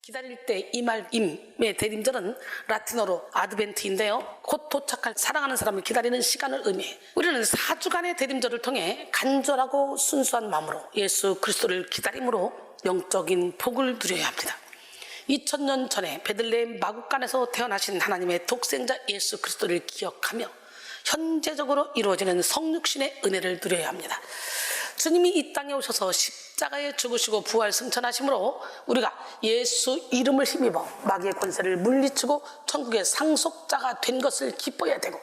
기다릴 때 임의 대림절은 라틴어로 아드벤트인데요, 곧 도착할 사랑하는 사람을 기다리는 시간을 의미해요. 우리는 4주간의 대림절을 통해 간절하고 순수한 마음으로 예수 그리스도를 기다림으로 영적인 복을 누려야 합니다. 2000년 전에 베들레헴 마구간에서 태어나신 하나님의 독생자 예수 그리스도를 기억하며 현재적으로 이루어지는 성육신의 은혜를 누려야 합니다. 주님이 이 땅에 오셔서 십자가에 죽으시고 부활 승천하심으로 우리가 예수 이름을 힘입어 마귀의 권세를 물리치고 천국의 상속자가 된 것을 기뻐해야 되고,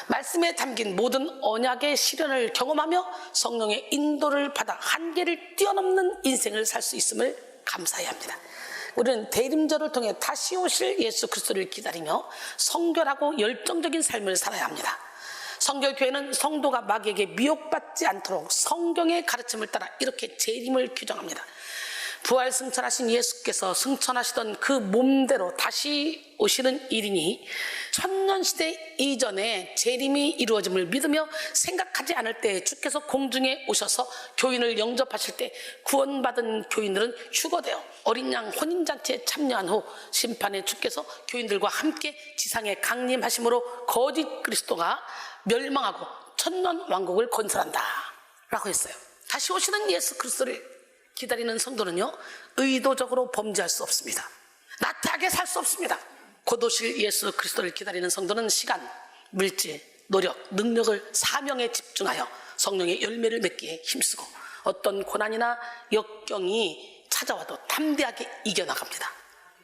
말씀에 담긴 모든 언약의 시련을 경험하며 성령의 인도를 받아 한계를 뛰어넘는 인생을 살 수 있음을 감사해야 합니다. 우리는 대림절을 통해 다시 오실 예수 그리스도를 기다리며 성결하고 열정적인 삶을 살아야 합니다. 성결교회는 성도가 마귀에게 미혹받지 않도록 성경의 가르침을 따라 이렇게 재림을 규정합니다. 부활 승천하신 예수께서 승천하시던 그 몸대로 다시 오시는 일이니 천년시대 이전에 재림이 이루어짐을 믿으며 생각하지 않을 때 주께서 공중에 오셔서 교인을 영접하실 때 구원받은 교인들은 휴거되어 어린 양 혼인잔치에 참여한 후 심판에 주께서 교인들과 함께 지상에 강림하심으로 거짓 그리스도가 멸망하고 천년 왕국을 건설한다 라고 했어요. 다시 오시는 예수 그리스도를 기다리는 성도는요, 의도적으로 범죄할 수 없습니다. 나태하게 살 수 없습니다. 곧 오실 예수 그리스도를 기다리는 성도는 시간, 물질, 노력, 능력을 사명에 집중하여 성령의 열매를 맺기에 힘쓰고 어떤 고난이나 역경이 찾아와도 담대하게 이겨나갑니다.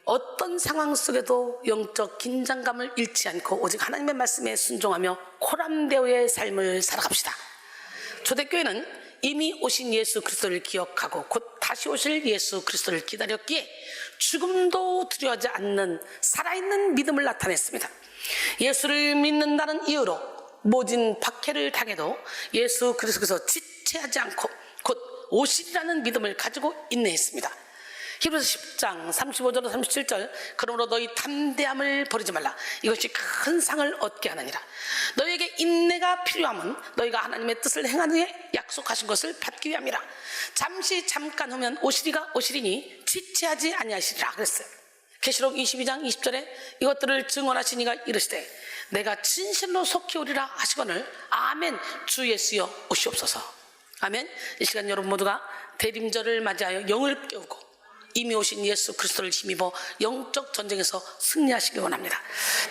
어떤 상황 속에도 영적 긴장감을 잃지 않고 오직 하나님의 말씀에 순종하며 코람데오의 삶을 살아갑시다. 초대교회는 이미 오신 예수 그리스도를 기억하고 곧 다시 오실 예수 그리스도를 기다렸기에 죽음도 두려워하지 않는 살아있는 믿음을 나타냈습니다. 예수를 믿는다는 이유로 모진 박해를 당해도 예수 그리스도께서 지체하지 않고 곧 오시리라는 믿음을 가지고 인내했습니다. 히브리서 10장 35절로 37절, 그러므로 너희 담대함을 버리지 말라. 이것이 큰 상을 얻게 하느니라. 너희에게 인내가 필요함은 너희가 하나님의 뜻을 행한 후에 약속하신 것을 받기 위함이라. 잠깐 후면 오시리니 지체하지 아니하시리라 그랬어요. 계시록 22장 20절에 이것들을 증언하신 이가 이르시되 내가 진실로 속히 오리라 하시거늘 아멘. 주 예수여 오시옵소서. 아멘. 이 시간 여러분 모두가 대림절을 맞이하여 영을 깨우고 이미 오신 예수 그리스도를 힘입어 영적 전쟁에서 승리하시기 원합니다.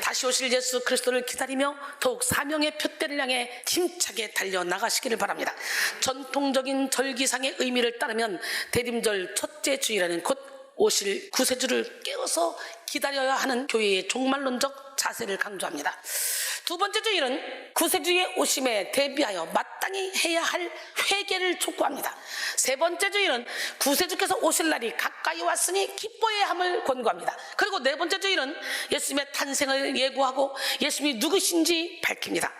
다시 오실 예수 그리스도를 기다리며 더욱 사명의 표대를 향해 힘차게 달려나가시기를 바랍니다. 전통적인 절기상의 의미를 따르면 대림절 첫째 주일에는 곧 오실 구세주를 깨워서 기다려야 하는 교회의 종말론적 자세를 강조합니다. 두 번째 주일은 구세주의 오심에 대비하여 마땅히 해야 할 회개를 촉구합니다. 세 번째 주일은 구세주께서 오실 날이 가까이 왔으니 기뻐해야 함을 권고합니다. 그리고 네 번째 주일은 예수님의 탄생을 예고하고 예수님이 누구신지 밝힙니다.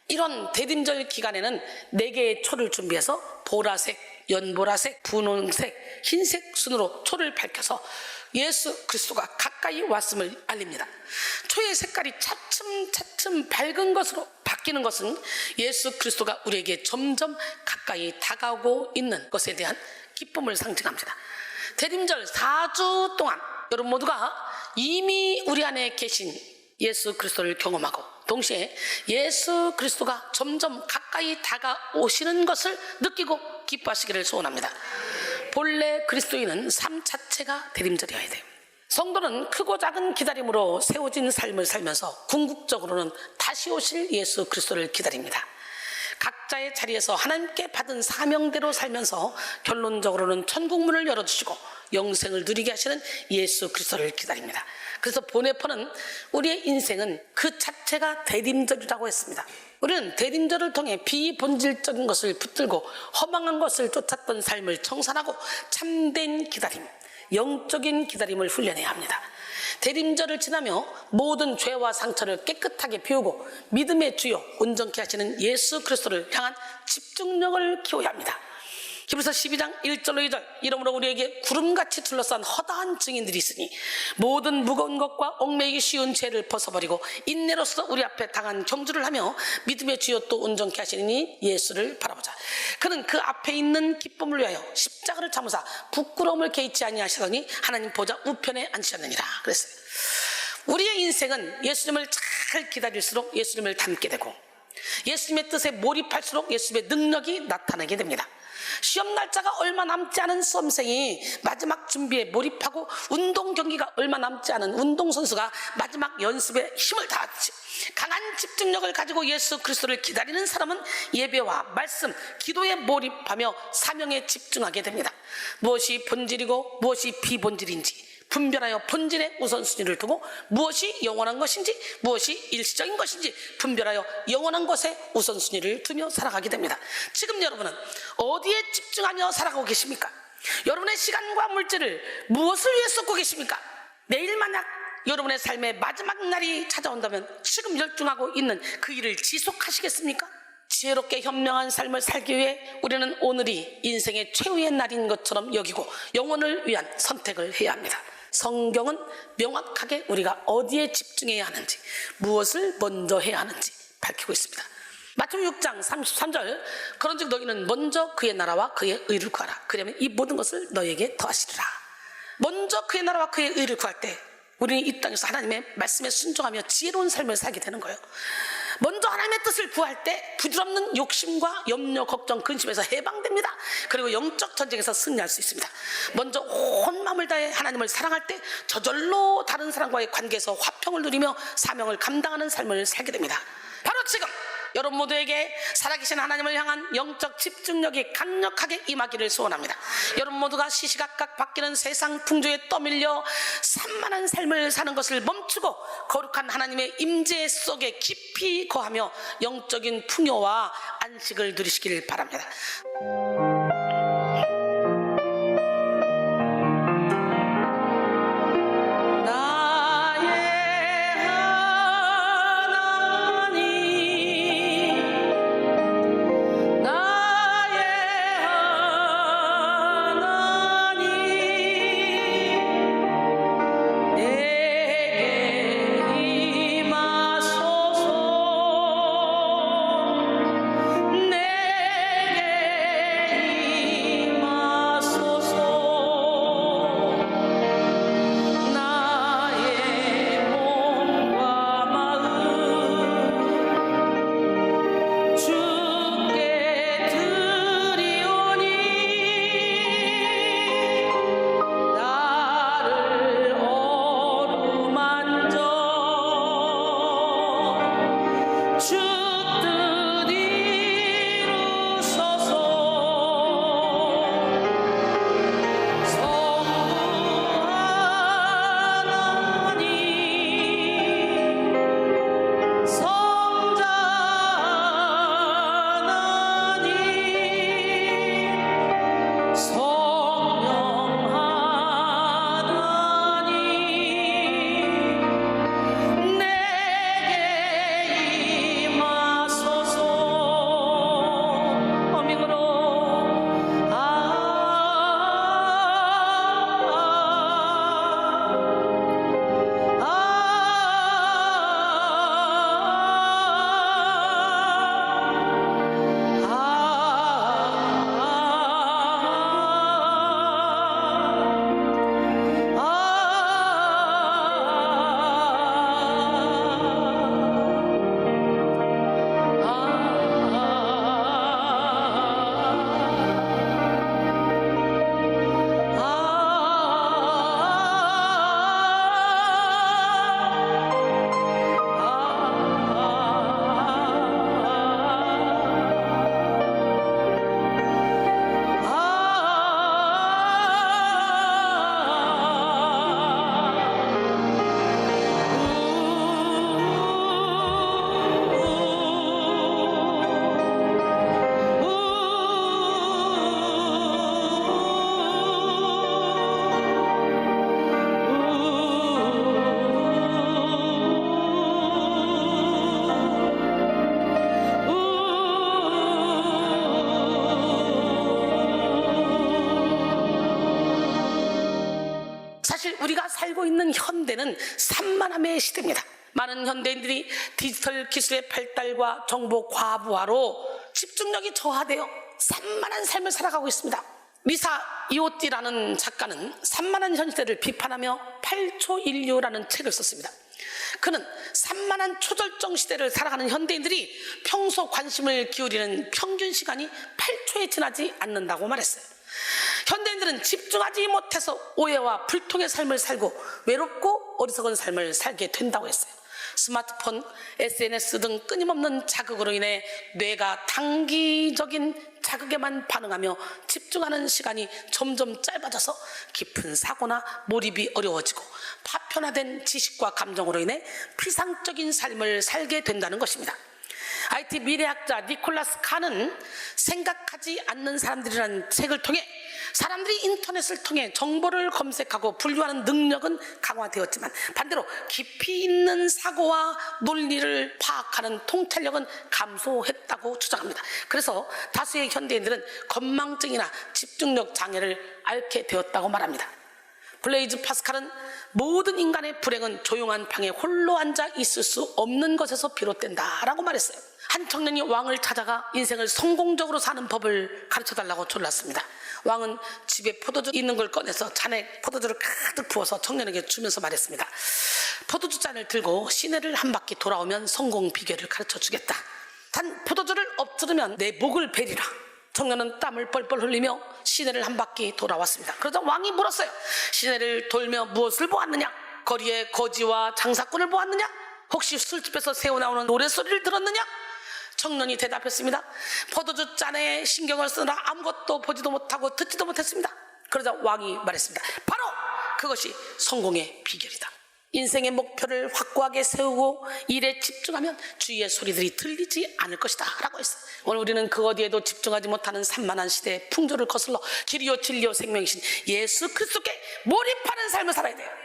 이런 대림절 기간에는 4개의 초를 준비해서 보라색, 연보라색, 분홍색, 흰색 순으로 초를 밝혀서 예수 그리스도가 가까이 왔음을 알립니다. 초의 색깔이 차츰차츰 밝은 것으로 바뀌는 것은 예수 그리스도가 우리에게 점점 가까이 다가오고 있는 것에 대한 기쁨을 상징합니다. 대림절 4주 동안 여러분 모두가 이미 우리 안에 계신 예수 그리스도를 경험하고 동시에 예수 그리스도가 점점 가까이 다가오시는 것을 느끼고 기뻐하시기를 소원합니다. 본래 그리스도인은 삶 자체가 대림절이어야 돼요. 성도는 크고 작은 기다림으로 세워진 삶을 살면서 궁극적으로는 다시 오실 예수 그리스도를 기다립니다. 각자의 자리에서 하나님께 받은 사명대로 살면서 결론적으로는 천국문을 열어주시고 영생을 누리게 하시는 예수 그리스도를 기다립니다. 그래서 보네포는 우리의 인생은 그 자체가 대림절이라고 했습니다. 우리는 대림절을 통해 비본질적인 것을 붙들고 허망한 것을 쫓았던 삶을 청산하고 참된 기다림, 영적인 기다림을 훈련해야 합니다. 대림절을 지나며 모든 죄와 상처를 깨끗하게 비우고 믿음의 주요 온전케 하시는 예수 그리스도를 향한 집중력을 키워야 합니다. 히브리서 12장 1절로 2절 이러므로 우리에게 구름같이 둘러싼 허다한 증인들이 있으니 모든 무거운 것과 얽매이기 쉬운 죄를 벗어버리고 인내로서 우리 앞에 당한 경주를 하며 믿음의 주여 또 온전케 하시니 예수를 바라보자. 그는 그 앞에 있는 기쁨을 위하여 십자가를 참으사 부끄러움을 개의치 아니하시더니 하나님 보좌 우편에 앉으셨느니라 그랬어요. 우리의 인생은 예수님을 잘 기다릴수록 예수님을 닮게 되고 예수님의 뜻에 몰입할수록 예수님의 능력이 나타나게 됩니다. 시험 날짜가 얼마 남지 않은 수험생이 마지막 준비에 몰입하고 운동 경기가 얼마 남지 않은 운동선수가 마지막 연습에 힘을 다하듯이 강한 집중력을 가지고 예수 그리스도를 기다리는 사람은 예배와 말씀, 기도에 몰입하며 사명에 집중하게 됩니다. 무엇이 본질이고 무엇이 비본질인지 분별하여 본질의 우선순위를 두고 무엇이 영원한 것인지 무엇이 일시적인 것인지 분별하여 영원한 것에 우선순위를 두며 살아가게 됩니다. 지금 여러분은 어디에 집중하며 살아가고 계십니까? 여러분의 시간과 물질을 무엇을 위해 쏟고 계십니까? 내일 만약 여러분의 삶의 마지막 날이 찾아온다면 지금 열중하고 있는 그 일을 지속하시겠습니까? 지혜롭게 현명한 삶을 살기 위해 우리는 오늘이 인생의 최후의 날인 것처럼 여기고 영혼을 위한 선택을 해야 합니다. 성경은 명확하게 우리가 어디에 집중해야 하는지 무엇을 먼저 해야 하는지 밝히고 있습니다. 마태복음 6장 33절 그런즉 너희는 먼저 그의 나라와 그의 의를 구하라. 그러면 이 모든 것을 너희에게 더하시리라. 먼저 그의 나라와 그의 의를 구할 때 우리는 이 땅에서 하나님의 말씀에 순종하며 지혜로운 삶을 살게 되는 거예요. 먼저 하나님의 뜻을 구할 때 부질없는 욕심과 염려, 걱정, 근심에서 해방됩니다. 그리고 영적 전쟁에서 승리할 수 있습니다. 먼저 온 마음을 다해 하나님을 사랑할 때 저절로 다른 사람과의 관계에서 화평을 누리며 사명을 감당하는 삶을 살게 됩니다. 바로 지금 여러분 모두에게 살아계신 하나님을 향한 영적 집중력이 강력하게 임하기를 소원합니다. 여러분 모두가 시시각각 바뀌는 세상 풍조에 떠밀려 산만한 삶을 사는 것을 멈추고 거룩한 하나님의 임재 속에 깊이 거하며 영적인 풍요와 안식을 누리시길 바랍니다. 내게 살고 있는 현대는 산만함의 시대입니다. 많은 현대인들이 디지털 기술의 발달과 정보 과부하로 집중력이 저하되어 산만한 삶을 살아가고 있습니다. 미사 이오띠라는 작가는 산만한 현 시대를 비판하며 8초 인류라는 책을 썼습니다. 그는 산만한 초절정 시대를 살아가는 현대인들이 평소 관심을 기울이는 평균 시간이 8초에 지나지 않는다고 말했어요. 현대인들은 집중하지 못해서 오해와 불통의 삶을 살고 외롭고 어리석은 삶을 살게 된다고 했어요. 스마트폰, SNS 등 끊임없는 자극으로 인해 뇌가 단기적인 자극에만 반응하며 집중하는 시간이 점점 짧아져서 깊은 사고나 몰입이 어려워지고 파편화된 지식과 감정으로 인해 피상적인 삶을 살게 된다는 것입니다. IT 미래학자 니콜라스 칸은 생각하지 않는 사람들이라는 책을 통해 사람들이 인터넷을 통해 정보를 검색하고 분류하는 능력은 강화되었지만 반대로 깊이 있는 사고와 논리를 파악하는 통찰력은 감소했다고 주장합니다. 그래서 다수의 현대인들은 건망증이나 집중력 장애를 앓게 되었다고 말합니다. 블레이즈 파스칼은 모든 인간의 불행은 조용한 방에 홀로 앉아 있을 수 없는 것에서 비롯된다라고 말했어요. 한 청년이 왕을 찾아가 인생을 성공적으로 사는 법을 가르쳐달라고 졸랐습니다. 왕은 집에 포도주 있는 걸 꺼내서 잔에 포도주를 가득 부어서 청년에게 주면서 말했습니다. 포도주 잔을 들고 시내를 한 바퀴 돌아오면 성공 비결을 가르쳐주겠다. 단 포도주를 엎드르면 내 목을 베리라. 청년은 땀을 뻘뻘 흘리며 시내를 한 바퀴 돌아왔습니다. 그러자 왕이 물었어요. 시내를 돌며 무엇을 보았느냐? 거리에 거지와 장사꾼을 보았느냐? 혹시 술집에서 새어나오는 노래소리를 들었느냐? 청년이 대답했습니다. 포도주 잔에 신경을 쓰느라 아무것도 보지도 못하고 듣지도 못했습니다. 그러자 왕이 말했습니다. 바로 그것이 성공의 비결이다. 인생의 목표를 확고하게 세우고 일에 집중하면 주위의 소리들이 들리지 않을 것이다 라고 했어요. 오늘 우리는 그 어디에도 집중하지 못하는 산만한 시대의 풍조를 거슬러 길이요 진리요 생명이신 예수 그리스도께 몰입하는 삶을 살아야 돼요.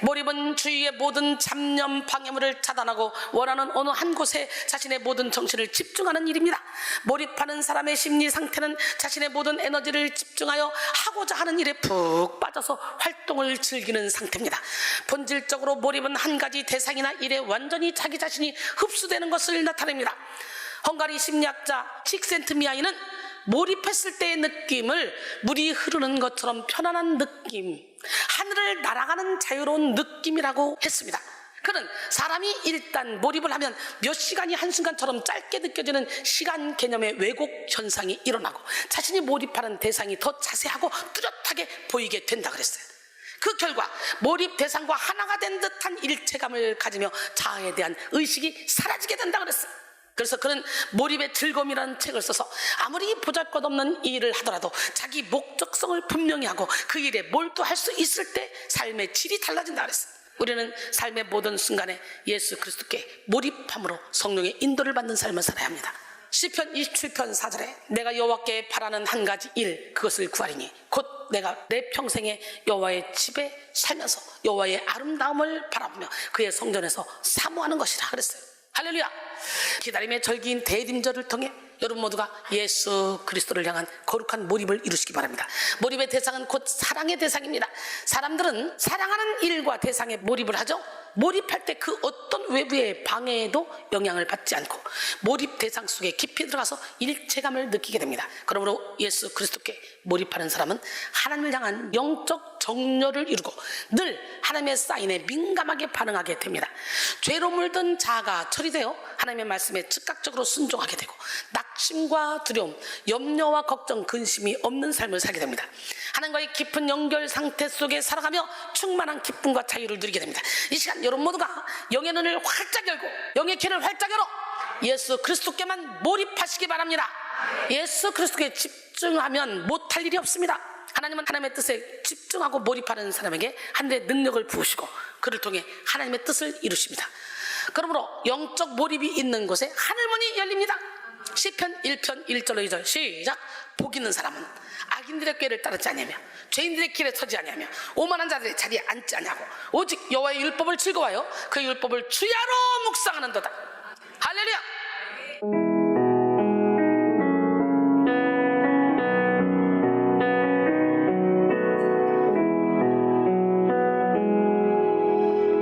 몰입은 주위의 모든 잡념 방해물을 차단하고 원하는 어느 한 곳에 자신의 모든 정신을 집중하는 일입니다. 몰입하는 사람의 심리 상태는 자신의 모든 에너지를 집중하여 하고자 하는 일에 푹 빠져서 활동을 즐기는 상태입니다. 본질적으로 몰입은 한 가지 대상이나 일에 완전히 자기 자신이 흡수되는 것을 나타냅니다. 헝가리 심리학자 칙센트미아이는 몰입했을 때의 느낌을 물이 흐르는 것처럼 편안한 느낌, 하늘을 날아가는 자유로운 느낌이라고 했습니다. 그는 사람이 일단 몰입을 하면 몇 시간이 한순간처럼 짧게 느껴지는 시간 개념의 왜곡 현상이 일어나고 자신이 몰입하는 대상이 더 자세하고 뚜렷하게 보이게 된다 그랬어요. 그 결과 몰입 대상과 하나가 된 듯한 일체감을 가지며 자아에 대한 의식이 사라지게 된다 그랬어요. 그래서 그는 몰입의 즐거움이라는 책을 써서 아무리 보잘것없는 일을 하더라도 자기 목적성을 분명히 하고 그 일에 몰두할 수 있을 때 삶의 질이 달라진다 그랬어요. 우리는 삶의 모든 순간에 예수 그리스도께 몰입함으로 성령의 인도를 받는 삶을 살아야 합니다. 시편 27편 4절에 내가 여호와께 바라는 한 가지 일 그것을 구하리니 곧 내가 내 평생에 여호와의 집에 살면서 여호와의 아름다움을 바라보며 그의 성전에서 사모하는 것이라 그랬어요. 할렐루야. 기다림의 절기인 대림절을 통해 여러분 모두가 예수 그리스도를 향한 거룩한 몰입을 이루시기 바랍니다. 몰입의 대상은 곧 사랑의 대상입니다. 사람들은 사랑하는 일과 대상에 몰입을 하죠. 몰입할 때 그 어떤 외부의 방해에도 영향을 받지 않고 몰입 대상 속에 깊이 들어가서 일체감을 느끼게 됩니다. 그러므로 예수 그리스도께 몰입하는 사람은 하나님을 향한 영적 정열을 이루고 늘 하나님의 사인에 민감하게 반응하게 됩니다. 죄로 물든 자아가 처리되어 하나님의 말씀에 즉각적으로 순종하게 되고 낙심과 두려움, 염려와 걱정, 근심이 없는 삶을 살게 됩니다. 하나님과의 깊은 연결 상태 속에 살아가며 충만한 기쁨과 자유를 누리게 됩니다. 이 시간 여러분 모두가 영의 눈을 활짝 열고 영의 귀를 활짝 열어 예수 그리스도께만 몰입하시기 바랍니다. 예수 그리스도께 집중하면 못할 일이 없습니다. 하나님은 하나님의 뜻에 집중하고 몰입하는 사람에게 하늘의 능력을 부으시고 그를 통해 하나님의 뜻을 이루십니다. 그러므로 영적 몰입이 있는 곳에 하늘문이 열립니다. 시편 1편 1절로 2절 시작. 복 있는 사람은 악인들의 꾀를 따르지 아니하며 죄인들의 길에 서지 아니하며 오만한 자들의 자리에 앉지 아니하고 오직 여호와의 율법을 즐거워하여 그 율법을 주야로 묵상하는도다. 할렐루야.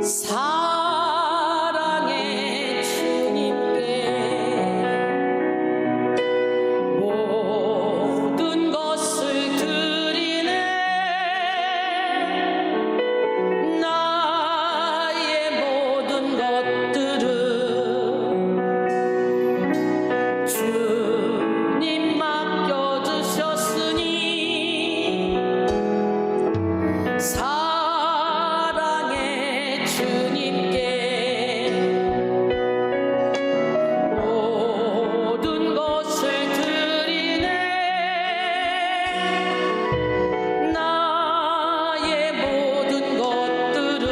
사랑의 주님께 모든 것을 드리네. 나의 모든 것들을 주님 맡겨주셨으니 사랑의 주님께 모든 것을 드리네. 나의 모든 것들을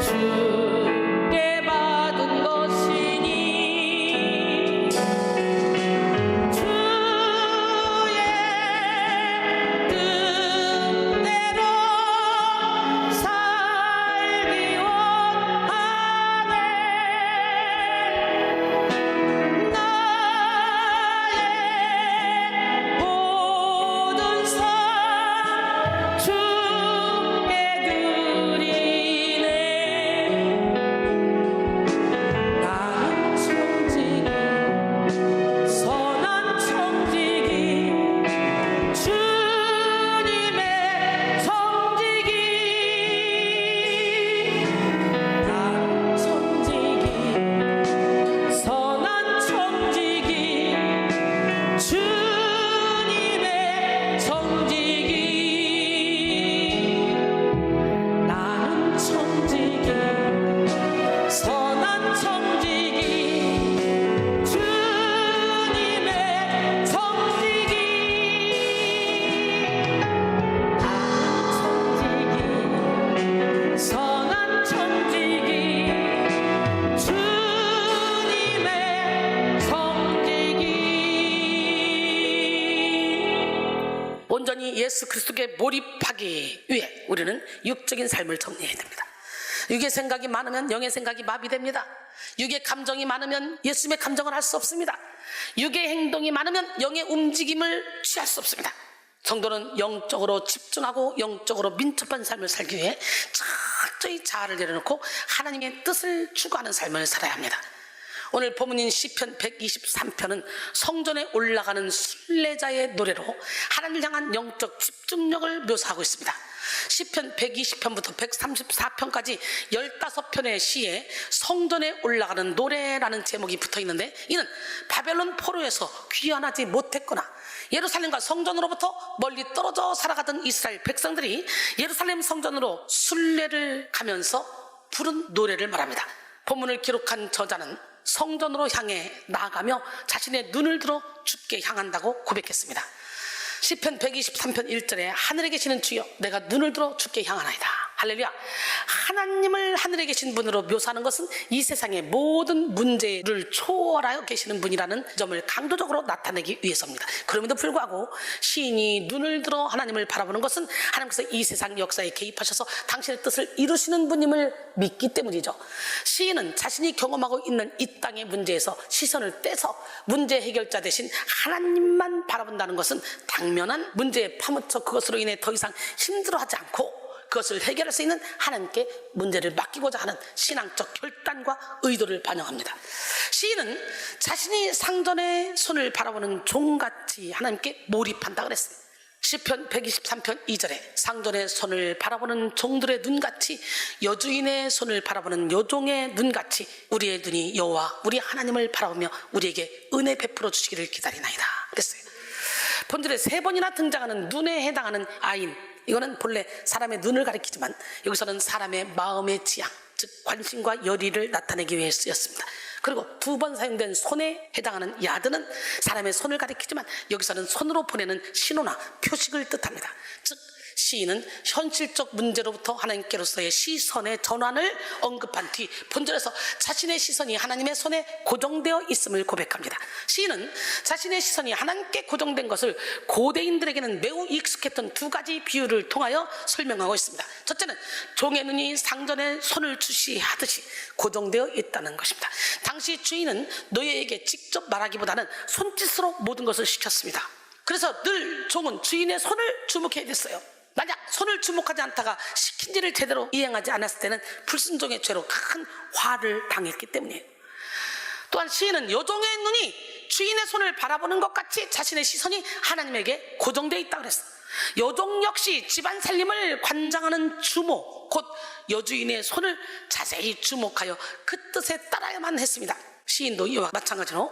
주께 받은 것이니 주의 뜻대로 살기 원하네. 나의 모든 삶 주께 드리네. 나는 청지기 선한 청지기 주님의 청지기. 나는 청지기 선한 청지기 주님의 청지기. 나는 청지기 선한 청지기 주님의 청지기. 나는 청지기 선한 청지기 주님의 청지기. 온전히 예수 그리스도께 몰입하기 위해 우리는 육적인 삶을 정리해야 됩니다. 육의 생각이 많으면 영의 생각이 마비됩니다. 육의 감정이 많으면 예수님의 감정을 할 수 없습니다. 육의 행동이 많으면 영의 움직임을 취할 수 없습니다. 성도는 영적으로 집중하고 영적으로 민첩한 삶을 살기 위해 철저히 자아를 내려놓고 하나님의 뜻을 추구하는 삶을 살아야 합니다. 오늘 본문인 시편 123편은 성전에 올라가는 순례자의 노래로 하나님을 향한 영적 집중력을 묘사하고 있습니다. 시편 120편부터 134편까지 15편의 시에 성전에 올라가는 노래라는 제목이 붙어 있는데, 이는 바벨론 포로에서 귀환하지 못했거나 예루살렘과 성전으로부터 멀리 떨어져 살아가던 이스라엘 백성들이 예루살렘 성전으로 순례를 가면서 부른 노래를 말합니다. 본문을 기록한 저자는 성전으로 향해 나아가며 자신의 눈을 들어 주께 향한다고 고백했습니다. 시편 123편 1절에 하늘에 계시는 주여 내가 눈을 들어 주께 향하나이다. 할렐루야. 하나님을 하늘에 계신 분으로 묘사하는 것은 이 세상의 모든 문제를 초월하여 계시는 분이라는 점을 강조적으로 나타내기 위해서입니다. 그럼에도 불구하고 시인이 눈을 들어 하나님을 바라보는 것은 하나님께서 이 세상 역사에 개입하셔서 당신의 뜻을 이루시는 분임을 믿기 때문이죠. 시인은 자신이 경험하고 있는 이 땅의 문제에서 시선을 떼서 문제 해결자 대신 하나님만 바라본다는 것은 당면한 문제에 파묻혀 그것으로 인해 더 이상 힘들어하지 않고 그것을 해결할 수 있는 하나님께 문제를 맡기고자 하는 신앙적 결단과 의도를 반영합니다. 시인은 자신이 상전의 손을 바라보는 종같이 하나님께 몰입한다 그랬어요. 시편 123편 2절에 상전의 손을 바라보는 종들의 눈같이 여주인의 손을 바라보는 여종의 눈같이 우리의 눈이 여호와 우리 하나님을 바라보며 우리에게 은혜 베풀어 주시기를 기다리나이다 그랬어요. 본절에 3번이나 등장하는 눈에 해당하는 아인, 이거는 본래 사람의 눈을 가리키지만 여기서는 사람의 마음의 지향, 즉 관심과 열의를 나타내기 위해 쓰였습니다. 그리고 2번 사용된 손에 해당하는 야드는 사람의 손을 가리키지만 여기서는 손으로 보내는 신호나 표식을 뜻합니다. 즉 시인은 현실적 문제로부터 하나님께로서의 시선의 전환을 언급한 뒤 본절에서 자신의 시선이 하나님의 손에 고정되어 있음을 고백합니다. 시인은 자신의 시선이 하나님께 고정된 것을 고대인들에게는 매우 익숙했던 2가지 비유를 통하여 설명하고 있습니다. 첫째는 종의 눈이 상전에 손을 주시하듯이 고정되어 있다는 것입니다. 당시 주인은 노예에게 직접 말하기보다는 손짓으로 모든 것을 시켰습니다. 그래서 늘 종은 주인의 손을 주목해야 됐어요. 만약 손을 주목하지 않다가 시킨 일을 제대로 이행하지 않았을 때는 불순종의 죄로 큰 화를 당했기 때문이에요. 또한 시인은 여종의 눈이 주인의 손을 바라보는 것 같이 자신의 시선이 하나님에게 고정되어 있다고 그랬어요. 여종 역시 집안 살림을 관장하는 주모, 곧 여주인의 손을 자세히 주목하여 그 뜻에 따라야만 했습니다. 시인도 이와 마찬가지로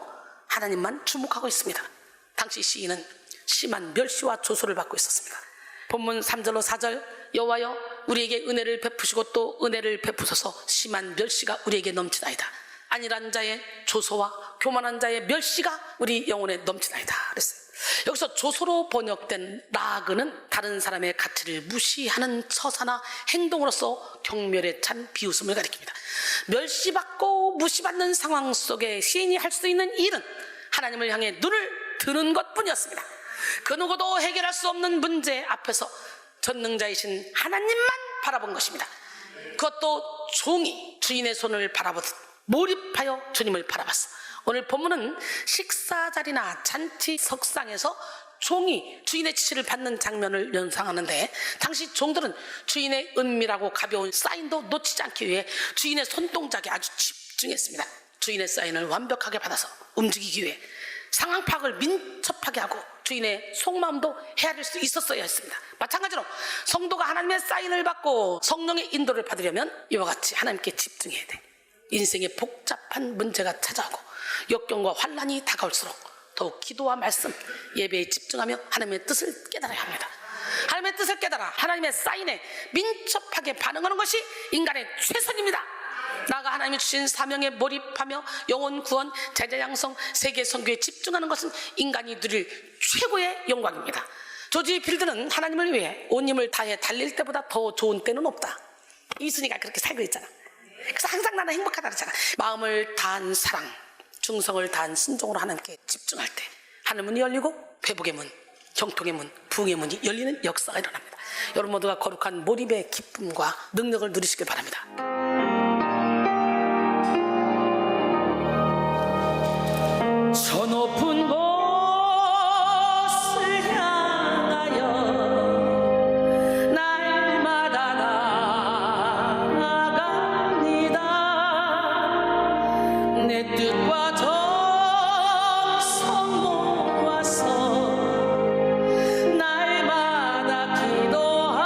하나님만 주목하고 있습니다. 당시 시인은 심한 멸시와 조소를 받고 있었습니다. 본문 3절로 4절, 여호와여 우리에게 은혜를 베푸시고 또 은혜를 베푸소서. 심한 멸시가 우리에게 넘치나이다. 안일한 자의 조소와 교만한 자의 멸시가 우리 영혼에 넘치나이다 그랬어요. 여기서 조소로 번역된 라그는 다른 사람의 가치를 무시하는 처사나 행동으로서 경멸에 찬 비웃음을 가리킵니다. 멸시받고 무시받는 상황 속에 시인이 할 수 있는 일은 하나님을 향해 눈을 드는 것뿐이었습니다. 그 누구도 해결할 수 없는 문제 앞에서 전능자이신 하나님만 바라본 것입니다. 그것도 종이 주인의 손을 바라보듯 몰입하여 주님을 바라봤어. 오늘 본문은 식사 자리나 잔치 석상에서 종이 주인의 지시를 받는 장면을 연상하는데, 당시 종들은 주인의 은밀하고 가벼운 사인도 놓치지 않기 위해 주인의 손동작에 아주 집중했습니다. 주인의 사인을 완벽하게 받아서 움직이기 위해 상황 파악을 민첩하게 하고 주인의 속마음도 헤아릴 수 있었어야 했습니다. 마찬가지로 성도가 하나님의 사인을 받고 성령의 인도를 받으려면 이와 같이 하나님께 집중해야 돼. 인생에 복잡한 문제가 찾아오고 역경과 환난이 다가올수록 더욱 기도와 말씀, 예배에 집중하며 하나님의 뜻을 깨달아야 합니다. 하나님의 뜻을 깨달아 하나님의 사인에 민첩하게 반응하는 것이 인간의 최선입니다. 나가 하나님이 주신 사명에 몰입하며 영혼 구원, 제자 양성, 세계 선교에 집중하는 것은 인간이 누릴 최고의 영광입니다. 조지 필드는 하나님을 위해 온 힘을 다해 달릴 때보다 더 좋은 때는 없다. 이순이가 그렇게 살고 있잖아. 그래서 항상 나는 행복하다 그러잖아. 마음을 다한 사랑, 충성을 다한 순종으로 하나님께 집중할 때 하늘 문이 열리고 회복의 문, 형통의 문, 부흥의 문이 열리는 역사가 일어납니다. 여러분 모두가 거룩한 몰입의 기쁨과 능력을 누리시길 바랍니다. 저 높은 곳을 향하여 날마다 나아갑니다. 내 뜻과 정성 모아서 날마다 기도합니다.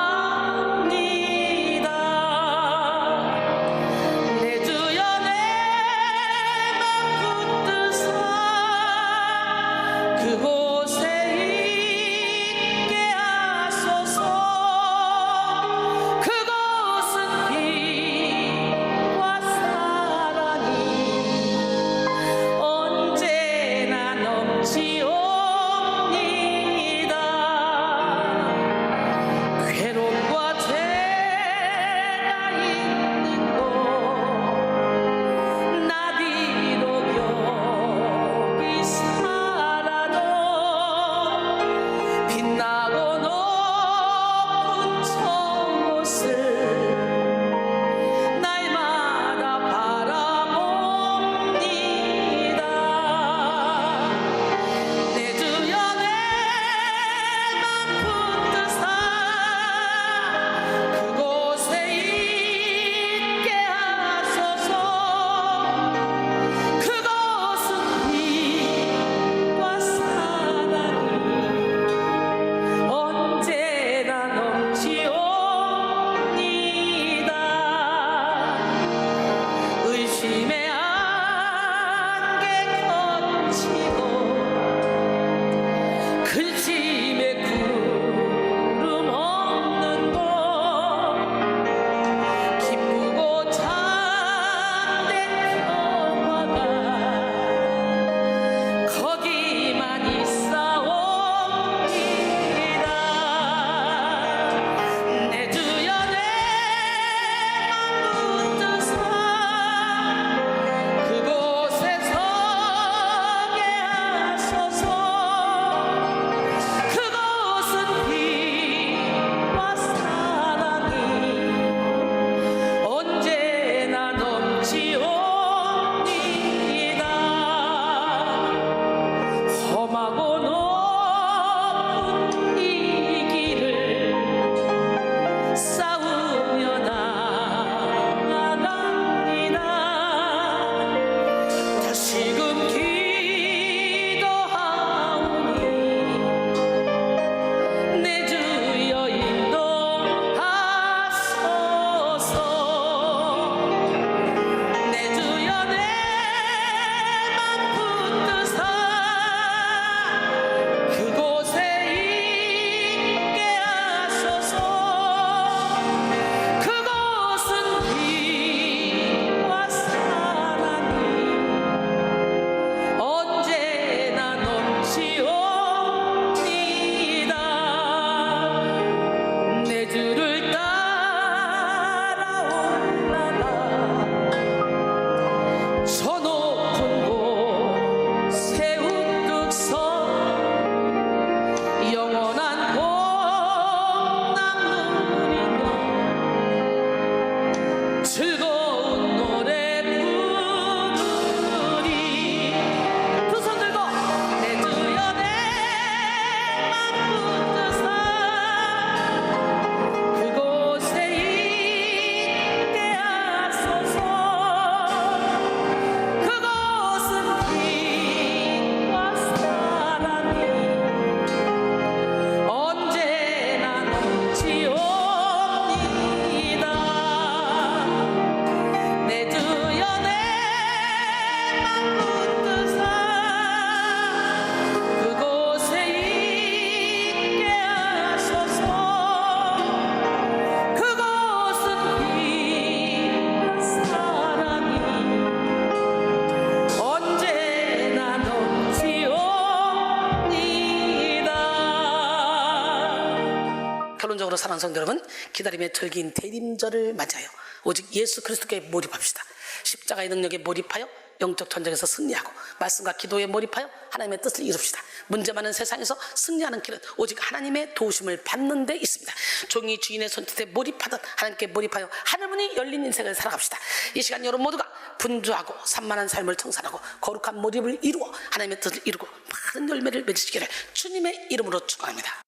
사랑하는 성도 여러분, 기다림의 절기인 대림절을 맞이하여 오직 예수 그리스도께 몰입합시다. 십자가의 능력에 몰입하여 영적 전쟁에서 승리하고 말씀과 기도에 몰입하여 하나님의 뜻을 이룹시다. 문제 많은 세상에서 승리하는 길은 오직 하나님의 도우심을 받는 데 있습니다. 종이 주인의 손짓에 몰입하듯 하나님께 몰입하여 하늘문이 열린 인생을 살아갑시다. 이 시간 여러분 모두가 분주하고 산만한 삶을 청산하고 거룩한 몰입을 이루어 하나님의 뜻을 이루고 많은 열매를 맺으시기를 주님의 이름으로 축원합니다.